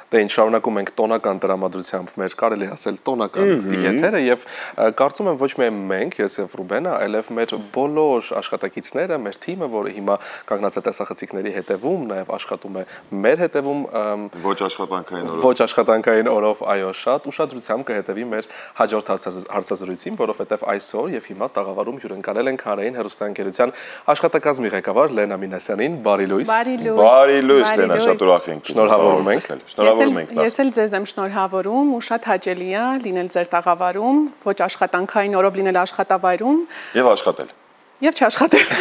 Դե ինչ շարունակում ենք տոնական տրամադրությամբ մեր կարելի ասել տոնական եթերը եւ կարծում եմ ոչ միայն մենք, ես եւ Ռուբենը, այլև մեր բոլոր աշխատակիցները, մեր թիմը, որը հիմա կանգնած է տեսախցիկների հետևում, նաեւ աշխատում է մեր հետևում ոչ աշխատանքային օրով, այո, շատ ուշադրությամբ կհետևի մեր հաջորդ հարցազրույցին, որովհետեւ այսօր եւ հիմա տաղավարում հյուրընկալել ենք Հանրային հեռուստաընկերության աշխատակազմի ղեկավար Լենա Մինասյանին, բարի լույս։ Բարի լույս, Լենա, շատ ուրախ ենք։ Շնորհավորում ենք։ Ես էլ ձեզ եմ շնորհավորում ու շատ հաճելի է լինել ձեր տաղավարում, ոչ աշխատանքային օրով լինել աշխատավայրում եւ աշխատել։ Եվ չաշխատել։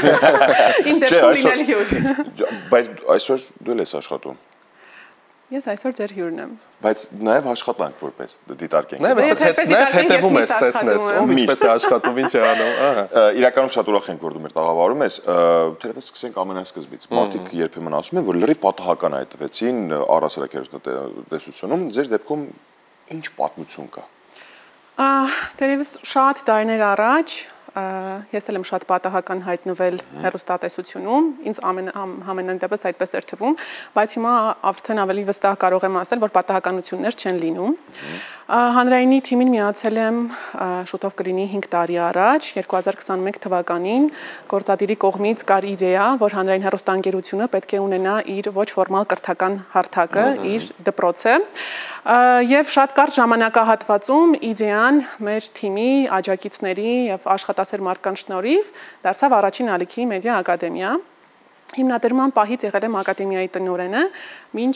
Իմ դեպքում լինել հյուր։ Բայց այսօր դու ես աշխատում։ Ես այսօր ձեր հյուրն եմ։ Բայց նաև աշխատանք որպես դիտարկենք։ Նաև հետևում ես տեսնես, ով ինչպես է աշխատում, ինչ է անում։ Իրականում շատ ուրախ ենք, որ դու մեր տաղավարում ես։ Թերևս սկսենք ամենասկզբից։ Մարդիկ երբեմն ասում են, որ լրիվ պատահական այդվեցին առհասարակ հեռուստատեսությունում, ձեր դեպքում ինչ պատմություն կա։ Թերևս շատ տարիներ առաջ ես էլ եմ շատ պատահական հայտնվել հեռուստատեսությունում, ինձ ամենայն դեպս այդպես էր թվում, բայց հիմա արդեն ավելի վստահ կարող եմ ասել, որ պատահականություններ չեն լինում։ Հանրայինի թիմին միացել եմ շուտով կլինի 5 տարի առաջ, 2021 թվականին գործադիրի կողմից կար իդեա, որ հանրային հեռուստաընկերությունը պետք է ունենա իր ոչ ֆորմալ կրթական հարթակը, իր դպրոցը, եւ շատ կարճ ժամանակահատվածում իդեան մեր թիմի աջակիցների եւ աշխատասեր մարդկանց շնորհիվ դարձավ առաջին ալիքի մեդիա ակադեմիա։ Հիմնադրման պահից եղել եմ ակադեմիայի տնօրենը մինչ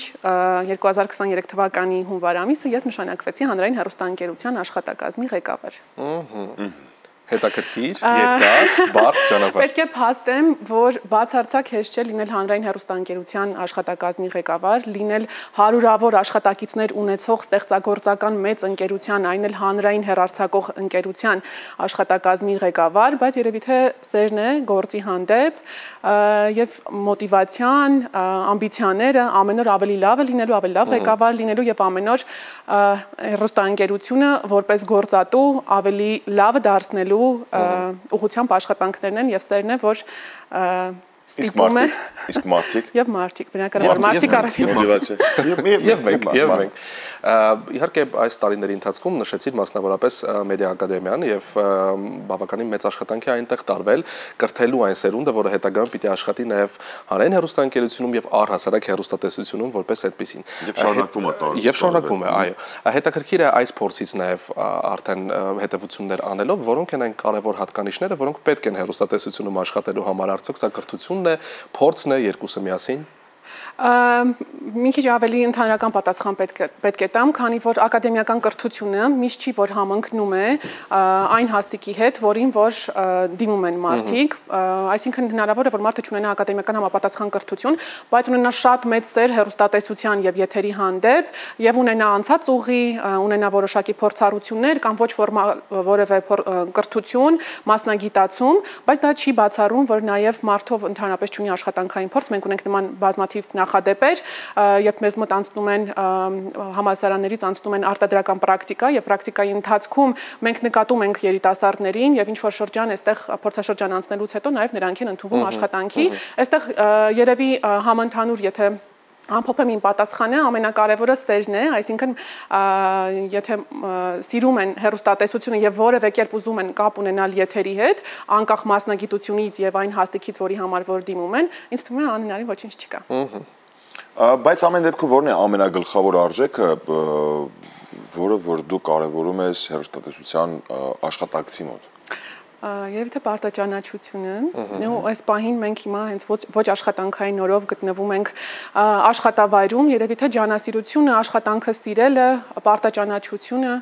2023 թվականի հունվար ամիսը, երբ նշանակվեցի հանրային հեռուստաընկերության աշխատակազմի ղեկավար։ Հետաքրքիր, երկար, բարդ ճանապարհ։ Պետք է փաստեմ, որ բացարձակ հեշտ չէ լինել հանրային հեռուստաընկերության աշխատակազմի ղեկավար, լինել հարյուրավոր աշխատակիցներ ունեցող ստեղծագործական մեծ ընկերության, այն էլ հանրային հեռարձակող ընկերության աշխատակազմի ղեկավար, բայց երևի թե սերն է գործի հանդեպ եւ մոտիվացիան, ամբիցիաները ամեն օր ավելի լավը լինելու, ավելի լավ ղեկավար լինելու եւ ամեն օր հեռուստաընկերությունը որպես գործատու ավելի լավը դարձնելու ուղղությամբ աշխատանքներն են եւ սերն է, որ ստիպում է իսկ մարդիկ եւ մարդիկ բնականաբար մարդիկ առաջին եւ մենք իհարկե այս տարիների ընթացքում նշեցիր մասնավորապես մեդիա ակադեմիան եւ բավականին մեծ աշխատանք է այնտեղ տարվել կրթելու այն սերունդը, որը հետագայում պիտի աշխատի նաեւ հանրային հեռուստաընկերությունում եւ առհասարակ հեռուստատեսությունում որպես այդպեսին եւ շարունակվում է այո հետաքրքիր է այս փորձից նաեւ արդեն հետևություններ անելով, որոնք են այն կարևոր հատկանիշները, որոնք պետք են հեռուստատեսությունում աշխատելու համար, արդյոք սա կրթությունն է, փորձն է, երկուսը միասին։ Մի քիչ ավելի ընդհանրական պատասխան պետք է տամ, քանի որ ակադեմիական կրթությունը միշտ չի որ համընկնում է այն հաստիկի հետ, որին որ դիմում են մարդիկ, այսինքն հնարավոր է որ մարդը չունենա ակադեմիական համապատասխան կրթություն, բայց ունենա շատ մեծ սեր հեռուստատեսության եւ եթերի հանդեպ եւ ունենա անցած ուղի, ունենա որոշակի փորձառություններ կամ ոչ ֆորմալ որևէ կրթություն, մասնագիտացում, բայց դա չի բացառում, որ նաեւ մարդով ընդհանրապես չունի աշխատանքային փորձ, մենք ունենք նման բազմաթիվ նախադեպեր, երբ մեզ մոտ անցնում են համալսարաններից անցնում են արտադրական պրակտիկա եւ պրակտիկայի ընթացքում մենք նկատում ենք երիտասարդներին եւ ինչ որ շրջան այստեղ փորձաշրջան անցնելուց հետո նաեւ նրանք են ընդունվում աշխատանքի, այստեղ երևի համընդհանուր եթե ամփոփեմ իմ պատասխանը, ամենակարևորը սերն է, այսինքն եթե սիրում են հեռուստատեսությունը եւ որևէ կերպ ուզում են կապ ունենալ եթերի հետ, անկախ մասնագիտությունից եւ այն հաստիկից, որի համար որ դիմում են, ինձ թվում է անհնարին ոչինչ չկա։ Բայց ամեն դեպքում ո՞րն է ամենագլխավոր արժեքը, որը որ դու կարևորում ես հեռուստատեսության աշխատակցի մոտ։ Երևի թե պարտաճանաչությունը, ու այս պահին մենք հիմա հենց ոչ աշխատանքային օրով գտնվում ենք աշխատավայրում, երևի թե ջանասիրությունը, աշխատանքը սիրելը, պարտաճանաչությունը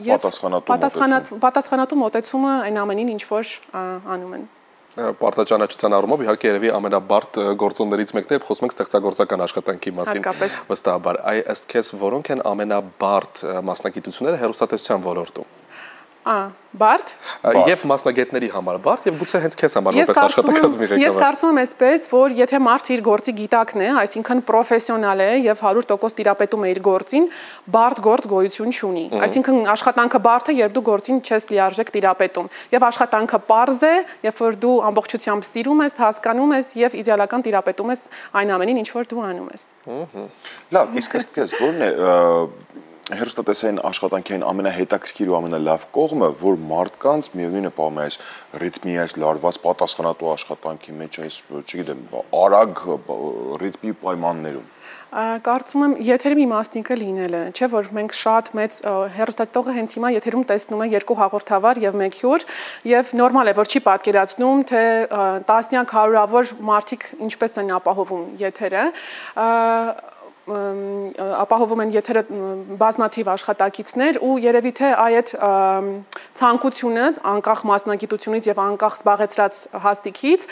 եւ պատասխանատու մոտեցումը այն ամենին, ինչ որ անում են։ Պարտաճանաչության առումով իհարկե երևի ամենաբարդ գործոններից մեկն է, խոսում ենք ստեղծագործական աշխատանքի մասին վստահաբար։ Ըստ քեզ որոնք են ամենաբարդ մասնագիտությունները հեռուստատեսության ոլորտում։ Բարդ եւ մասնագետների համար բարդ եւ գուցե հենց քեզ համար որպես աշխատակազմի ղեկավար։ Ես կարծում եմ այսպես, որ եթե մարդը իր գործի գիտակն է, այսինքն պրոֆեսիոնալ է եւ 100% տիրապետում է իր գործին, բարդ գործ գոյություն չունի։ Այսինքն աշխատանքը բարդ է, երբ դու գործին չես լիարժեք տիրապետում, եւ աշխատանքը պարզ է, երբ որ դու ամբողջությամբ սիրում ես, հասկանում ես եւ իդեալական տիրապետում ես այն ամենին, ինչ որ դու անում ես։ Լավ, իսկ այսպես ո՞րն է հերոստատեսային աշխատանքային ամենահետաքրքիր ու ամենալավ կողմը, որ մարդկանց միևնույն է պահում այս ռիթմի, այս լարված պատասխանատու աշխատանքի մեջ, այս, չգիտեմ, արագ ռիթմի պայմաններում։ Կարծում եմ եթերում իմաստիկը լինելը, չէ՞ որ մենք շատ մեծ հեռուստատիտողը հենց հիմա եթերում տեսնում է 2 հաղորդավար եւ 1 հյուր եւ նորմալ է որ չի պատկերացնում թե տասնյակ հարյուրավոր մարդիկ ինչպես են ապահովում եթերը ապահովում են եթերը բազմաթիվ աշխատակիցներ ու երևի թե այդ ցանկությունը անկախ մասնագիտությունից եւ անկախ զբաղեցրած հաստիքից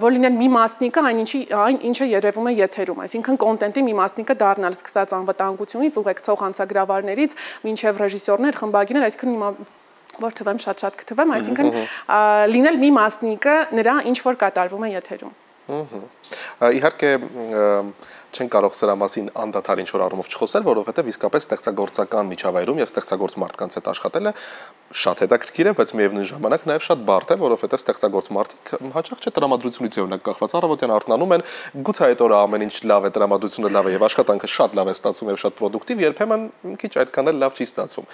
որ լինեն մի մասնիկը այն ինչը երևում է եթերում այսինքն կոնտենտի մի մասնիկը դառնալ սկսած անվտանգությունից ուղեկցող անցագրավարներից մինչեւ ռեժիսորներ խմբագիրներ այսինքն հիմա որ թվեմ շատ կթվեմ այսինքն լինել մի մասնիկը նրա ինչ որ կատարվում է եթերում Իհարկե չեն կարող սրա մասին անդադար ինչ-որ առումով չխոսել, որովհետև իսկապես ստեղծագործական միջավայրում եւ ստեղծագործ մարդկանց հետ աշխատելը շատ հետաքրքիր է, բայց միևնույն ժամանակ նաեւ շատ բարդ է, որովհետև ստեղծագործ մարդիկ հաճախ չէ տրամադրությունից օրինակ կախված առավոտյան արթնանում են, գուցե այդ օրը ամեն ինչ լավ է, տրամադրությունը լավ է եւ աշխատանքը շատ լավ է ստացվում եւ շատ պրոդուկտիվ, երբեմն քիչ այդքան էլ լավ չի ստացվում։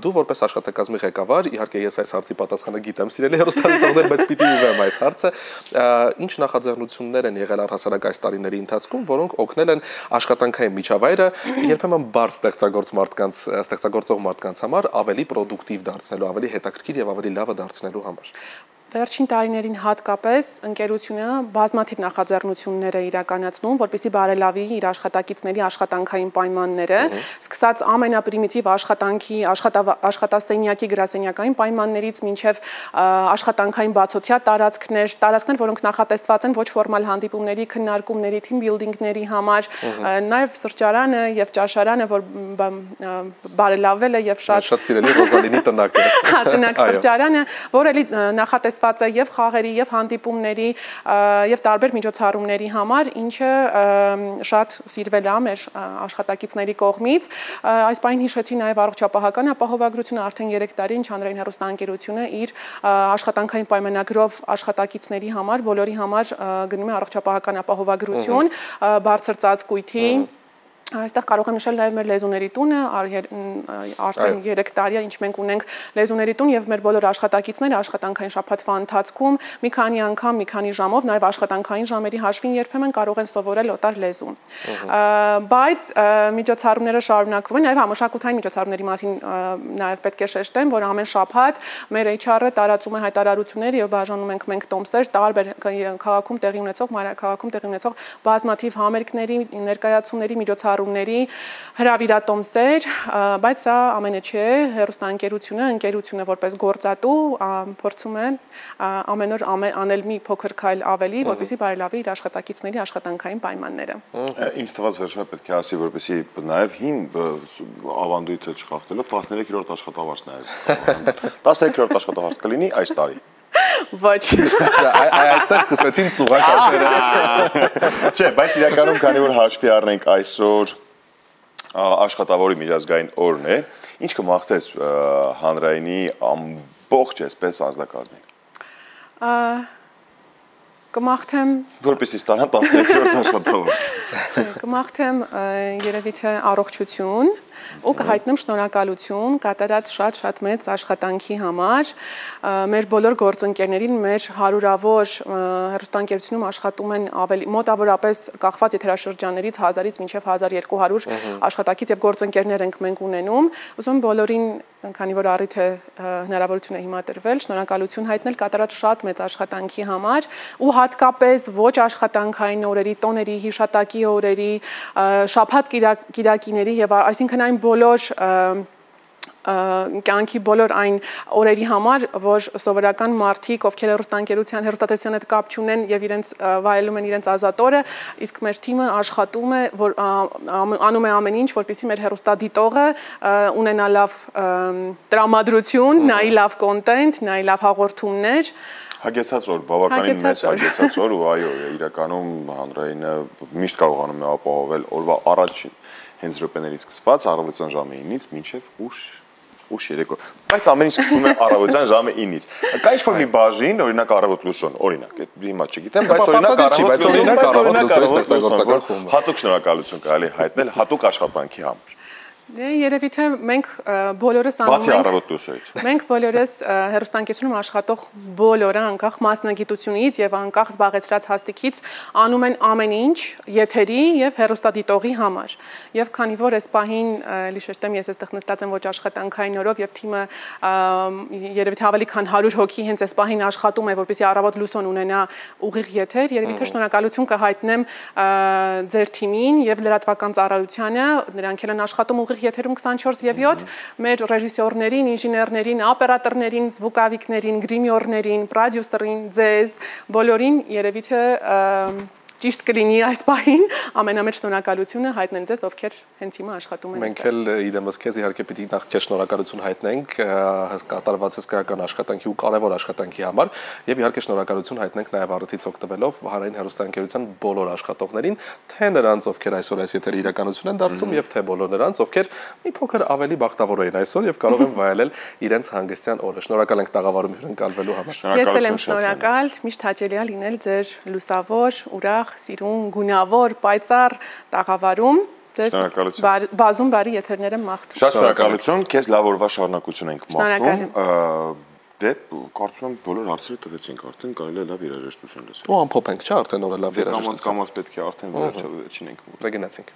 Դու որպես աշխատակազմի ղեկավար, իհարկե ես այս հարցի պատասխանը գիտեմ, սիրելի հեռուստադիտողներ, բայց պիտի ուղղեմ այս հարցը, ինչ նախաձեռնություններ են եղել առհասարակ այս տարիների ընթացքում, որոնք օգնել են աշխատանքային միջավայրը երբեմն բարձ ստեղծագործող մարդկանց համար ավելի պրոդուկտիվ դարձնելու, ավելի հետաքրքիր եւ ավելի լավը դարձնելու համար։ Վերջին տարիներին հատկապես ընկերությունը բազմաթիվ նախաձեռնություններ է իրականացնում, որպեսզի բարելավի իր աշխատակիցների աշխատանքային պայմանները, սկսած ամենապրիմիտիվ աշխատանքի, աշխատասենյակի գրասենյակային պայմաններից մինչև աշխատանքային բացօթյա տարածքներ, որոնք նախատեսված են ոչ ֆորմալ հանդիպումների, քննարկումների, թիմ բիլդինգների համար, նաև սրճարանը եւ ճաշարանը, որ բարելավել է եւ շատ սիրելի Ռոզալինի տնակը։ Տնակ սրճարանը, որ էլի նախատես եւ խաղերի եւ հանդիպումների եւ տարբեր միջոցառումների համար, ինչը շատ սիրվել է մեր աշխատակիցների կողմից։ Այս պահին հիշեցի նաեւ առողջապահական ապահովագրությունը արդեն 3 տարի Հանրային հեռուստաընկերությունը իր աշխատանքային պայմանագրով աշխատակիցների համար, բոլորի համար գնում է առողջապահական ապահովագրություն, բարձր ծածկույթի Այստեղ կարող եմ նշել նաև մեր լեզուների տունը, արդեն 3 տարի է, ինչ մենք ունենք լեզուների տուն եւ մեր բոլոր աշխատակիցները աշխատանքային շաբաթվա ընթացքում մի քանի անգամ, մի քանի ժամով նաև աշխատանքային ժամերի հաշվին երբեմն կարող են սովորել օտար լեզու։ Բայց միջոցառումները շարունակվում են, նաև համաշխարհային միջոցառումների մասին նաև պետք է շեշտեմ, որ ամեն շաբաթ մեր HR-ը տարածում է հայտարարություններ եւ բաժանում ենք մենք տոմսեր տարբեր քաղաքում տեղի ունեցող, մայրաքաղաքում տեղի ունեցող բազմաթիվ համերգների, ներկայացումների, միջոցառումների հրավիրատոմսեր, բայց սա ամենը չէ, ընկերությունը որպես գործատու փորձում է ամեն օր անել մի փոքր քայլ ավելի, որպեսզի բարելավի իր աշխատակիցների աշխատանքային պայմանները։ Ինձ թվաց վերջում պետք է ասի, որպեսզի նաև հին ավանդույթը չխախտելով 13-րդ աշխատավարձ նաև 13-րդ աշխատավարձ կլինի այս տարի։ Ոչ։ Այստեղ սկսվեցին ծուղակացերը։ Չէ, բայց իրականում քանի որ հաշվի առնենք այսօր աշխատավորի միջազգային օրն է, ինչ կմաղթես հանրայինի ամբողջ այսպես անձնակազմին։ Կմաղթեմ որպեսզի ստանա 13-րդ աշխատավարձ։ Կմաղթեմ երևի թե առողջություն ու կհայտնեմ շնորհակալություն կատարած շատ մեծ աշխատանքի համար մեր բոլոր գործընկերներին մեր հարյուրավոր հեռուստաընկերությունում աշխատում են ավելի մոտավորապես կախված եթերաշրջաններից 1000-ից մինչև 1200 աշխատակից եւ գործընկերներ ենք մենք ունենում ուզում բոլորին քանի որ առիթ է հնարավորություն է հիմա տրվել շնորհակալություն հայտնել կատարած շատ մեծ աշխատանքի համար ու հատկապես ոչ աշխատանքային օրերի տոների հիշատակի օրերի շաբաթ կիրակիների եւ այսինքն այն բոլոր կյանքի բոլոր այն օրերի համար, որ սովորական մարդիկ, ովքեր հեռուստատեսության հետ կապ չունեն եւ իրենց վայելում են իրենց ազատ օրը, իսկ մեր թիմը աշխատում է, որ անում է ամեն ինչ, որպեսզի մեր հեռուստադիտողը ունենա լավ տրամադրություն, նայի լավ կոնտենտ, նայի լավ հաղորդումներ։ Հագեցած օր, բավականին մեծ հագեցած օր ու այո, իրականում հանրայինը միշտ կարողանում է ապահովել օրվա առաջին հենց րոպեներից սկսված առավոտյան ժամը 9-ից մինչև ուշ երեկո։ Բայց ամեն ինչ սկսվում է առավոտյան ժամը 9-ից։ Կա ինչ-որ մի բաժին, օրինակ առավոտ լուսոն, օրինակ, հիմա չգիտեմ, բայց օրինակ առավոտ լուսոն, հատուկ շնորհակալություն կարելի հայտնել հատուկ աշխատանքի համար։ Դե երևի թե մենք բոլորս անում ենք։ Բացի առավոտ լուսոյից։ Մենք բոլորս հեռուստաընկերությունում աշխատող բոլորը անկախ մասնագիտությունից եւ անկախ զբաղեցրած հաստիքից անում են ամեն ինչ եթերի եւ հեռուստադիտողի համար։ Եվ քանի որ այս պահին լիշեշտեմ ես այստեղ նստած եմ ոչ աշխատանքային օրով եւ թիմը երևի թե ավելի քան 100 հոգի հենց այս պահին աշխատում է, որպեսզի առավոտ լուսոն ունենա ուղիղ եթեր, երևի թե շնորհակալություն կհայտնեմ ձեր թիմին եւ լրատվական ծառայությանը, նրանք են աշխատում ուղիղ եթերում 24 եւ 7 մեր ռեժիսորներին, ինժեներներին, օպերատորներին, զվուկավիկներին, գրիմյորներին, պրոդյուսերին, ձեզ, բոլորին երևի թե ճիշտ կլինի այս պահին ամենամեծ շնորհակալությունը հայտնեն ձեզ, ովքեր հենց հիմա աշխատում են։ Մենք էլ իդեմս քեզ իհարկե պիտի նախ քեզ շնորհակալություն հայտնենք կատարված հսկայական աշխատանքի ու կարևոր աշխատանքի համար եւ իհարկե շնորհակալություն հայտնենք նաեւ առիթից օգտվելով հանրային հեռուստաընկերության բոլոր աշխատողներին, թե նրանց, ովքեր այսօր այս եթերի իրականություն են դարձնում եւ թե բոլոր նրանց, ովքեր մի փոքր ավելի բախտավոր էին այսօր եւ կարող են վայելել իրենց հանգստյան օրը։ Շնորհակալ ենք տաղավարում հյուրընկալվելու համար։ Ես էլ եմ շնորհակալ, միշտ հաճելի է լինել ձեր լուսավոր, ուրախ սիրուն, գունավոր, պայծառ տաղավարում ձեզ բազում բարի եթերներ եմ մաղթում։ Շատ շնորհակալություն, քեզ լավ օրվա շարունակություն ենք մաղթում։ Դե կարծում եմ բոլոր հարցերը տվեցինք, արդեն կարելի է լավ երաժշտություն լսել։ Ու ամփոփենք, չէ՞, արդեն օրը լավ երաժշտություն։ Կամաց պետք է արդեն վերջինենք։ Դե գնացինք։